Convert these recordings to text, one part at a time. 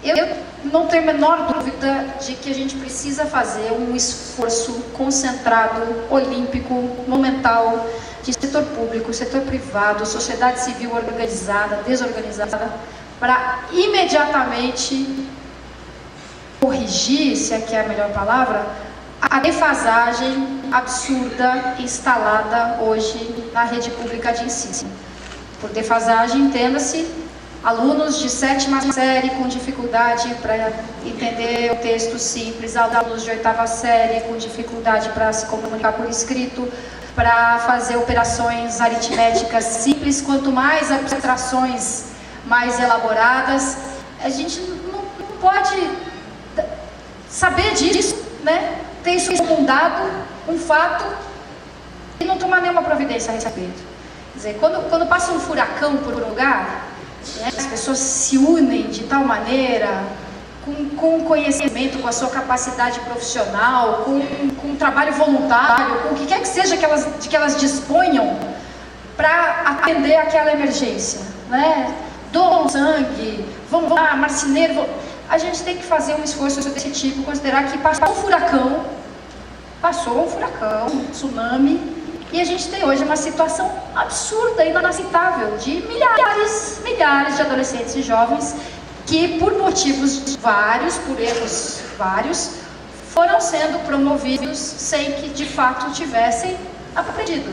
Eu não tenho a menor dúvida de que a gente precisa fazer um esforço concentrado, olímpico, monumental, de setor público, setor privado, sociedade civil organizada, desorganizada, para imediatamente corrigir, se é que é a melhor palavra, a defasagem absurda instalada hoje na rede pública de ensino. Por defasagem, entenda-se alunos de 7ª série com dificuldade para entender o texto simples, alunos de 8ª série com dificuldade para se comunicar por escrito, para fazer operações aritméticas simples. Quanto mais abstrações mais elaboradas, a gente não pode saber disso, né? Ter isso como um dado, um fato, e não tomar nenhuma providência a respeito. Quer dizer, quando passa um furacão por um lugar, né, as pessoas se unem de tal maneira, com conhecimento, com a sua capacidade profissional, com um trabalho voluntário, com o que quer que seja de que elas disponham para atender aquela emergência, né? Doam sangue, vamos lá, marceneiro. A gente tem que fazer um esforço desse tipo, considerar que passou um furacão, um tsunami, e a gente tem hoje uma situação absurda e inaceitável de milhares de adolescentes e jovens que, por motivos vários, por erros vários, foram sendo promovidos sem que de fato tivessem aprendido.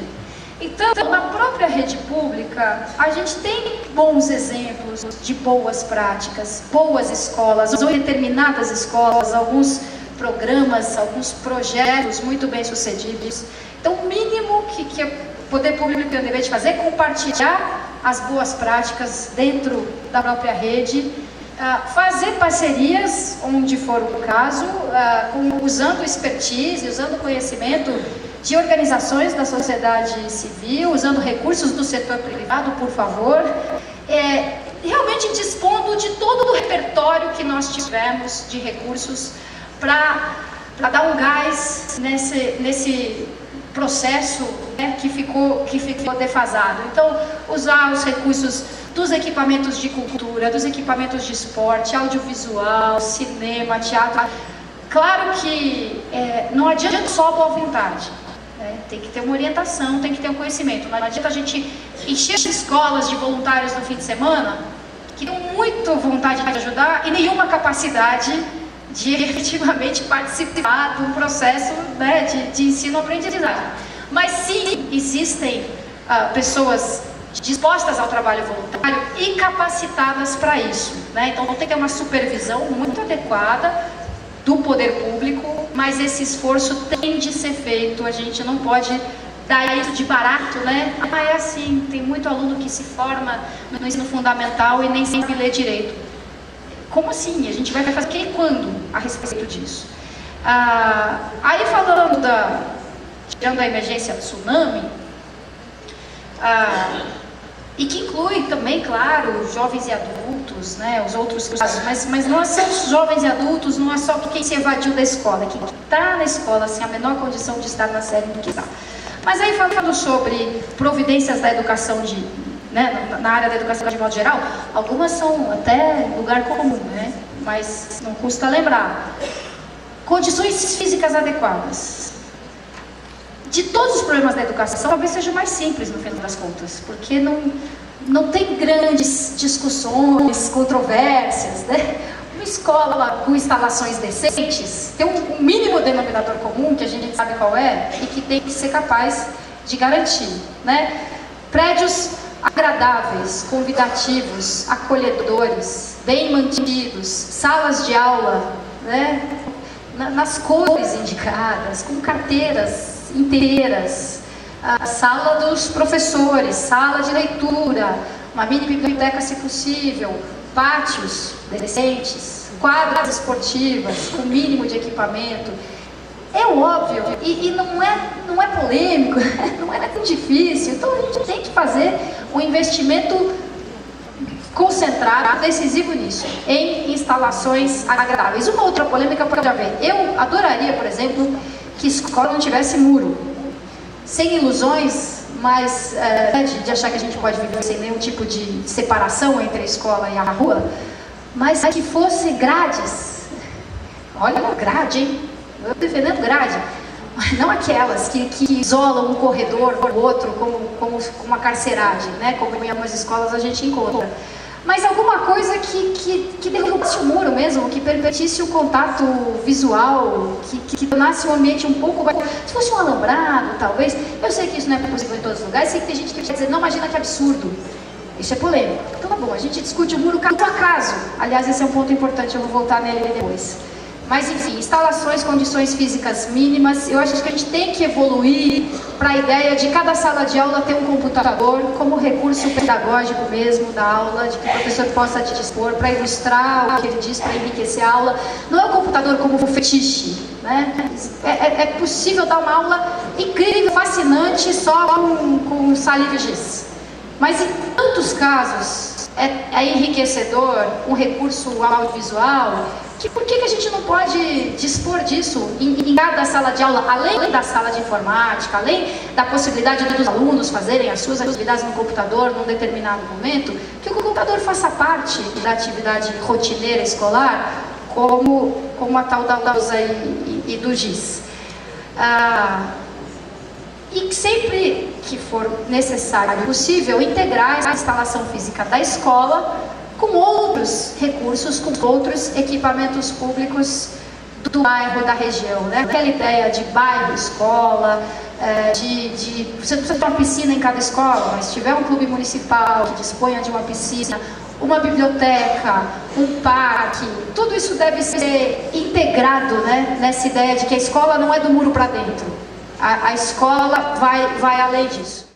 Então, na própria rede pública, a gente tem bons exemplos de boas práticas, boas escolas, ou determinadas escolas, alguns programas, alguns projetos muito bem sucedidos. Então, o mínimo que o poder público tem o dever de fazer é compartilhar as boas práticas dentro da própria rede, fazer parcerias, onde for o caso, usando expertise, usando conhecimento de organizações da sociedade civil, usando recursos do setor privado, por favor, realmente dispondo de todo o repertório que nós tivemos de recursos para dar um gás nesse processo, né, que ficou defasado. Então, usar os recursos dos equipamentos de cultura, dos equipamentos de esporte, audiovisual, cinema, teatro. Claro que não adianta só a boa vontade. Tem que ter uma orientação, tem que ter um conhecimento. Não adianta a gente encher as escolas de voluntários no fim de semana que têm muita vontade de ajudar e nenhuma capacidade de efetivamente participar do processo, né, de ensino-aprendizagem. Mas sim, existem pessoas dispostas ao trabalho voluntário e capacitadas para isso, né? Então tem que ter uma supervisão muito adequada do poder público, mas esse esforço tem de ser feito. A gente não pode dar isso de barato, né? É assim, tem muito aluno que se forma no ensino fundamental e nem sabe ler direito. Como assim? A gente vai fazer o que e quando a respeito disso? Aí falando tirando a emergência tsunami, e que inclui também, claro, jovens e adultos, né, os outros casos, mas não são os jovens e adultos, não é só quem se evadiu da escola, quem está na escola sem a menor condição de estar na série em que está. Mas aí falando sobre providências da educação né, na área da educação de modo geral, algumas são até lugar comum, né, mas não custa lembrar. Condições físicas adequadas. De todos os problemas da educação, talvez seja o mais simples no final das contas, porque não tem grandes discussões, controvérsias, né? Uma escola com instalações decentes tem um mínimo denominador comum, que a gente sabe qual é, e que tem que ser capaz de garantir, né? Prédios agradáveis, convidativos, acolhedores, bem mantidos, salas de aula, né? Nas cores indicadas, com carteiras inteiras, a sala dos professores, sala de leitura, uma mini biblioteca se possível, pátios decentes, quadras esportivas com mínimo de equipamento. É óbvio e não é polêmico, não é tão difícil. Então a gente tem que fazer um investimento concentrado, decisivo nisso, em instalações agradáveis. Uma outra polêmica pode haver. Eu adoraria, por exemplo, que escola não tivesse muro, sem ilusões, mas de achar que a gente pode viver sem nenhum tipo de separação entre a escola e a rua. mas que fosse grades. Olha a grade, hein? Eu defendendo grade. Não aquelas que isolam um corredor do outro, como uma carceragem, né? Como em algumas escolas a gente encontra. Mas alguma coisa que derrubasse o muro mesmo, que permitisse o contato visual, que tornasse o ambiente um pouco mais... Se fosse um alambrado, talvez. Eu sei que isso não é possível em todos os lugares, sei que tem gente que vai dizer, não, imagina que absurdo. Isso é polêmico. Então tá bom, a gente discute o muro por acaso. Aliás, esse é um ponto importante, eu vou voltar nele depois. Mas enfim, instalações, condições físicas mínimas. Eu acho que a gente tem que evoluir para a ideia de cada sala de aula ter um computador como recurso pedagógico mesmo da aula, de que o professor possa te dispor para ilustrar o que ele diz, para enriquecer a aula. Não é o computador como um fetiche, né? É possível dar uma aula incrível, fascinante, só com saliva e giz. Mas em tantos casos é enriquecedor um recurso audiovisual. Por que a gente não pode dispor disso em cada sala de aula, além da sala de informática, além da possibilidade dos alunos fazerem as suas atividades no computador num determinado momento, que o computador faça parte da atividade rotineira escolar, como a tal da USA e do GIS. E sempre que for necessário e possível, integrar a instalação física da escola com outros recursos, com outros equipamentos públicos do bairro, da região, né? Aquela ideia de bairro, escola, você não precisa ter uma piscina em cada escola, mas se tiver um clube municipal que disponha de uma piscina, uma biblioteca, um parque, tudo isso deve ser integrado, né? Nessa ideia de que a escola não é do muro para dentro, a escola vai além disso.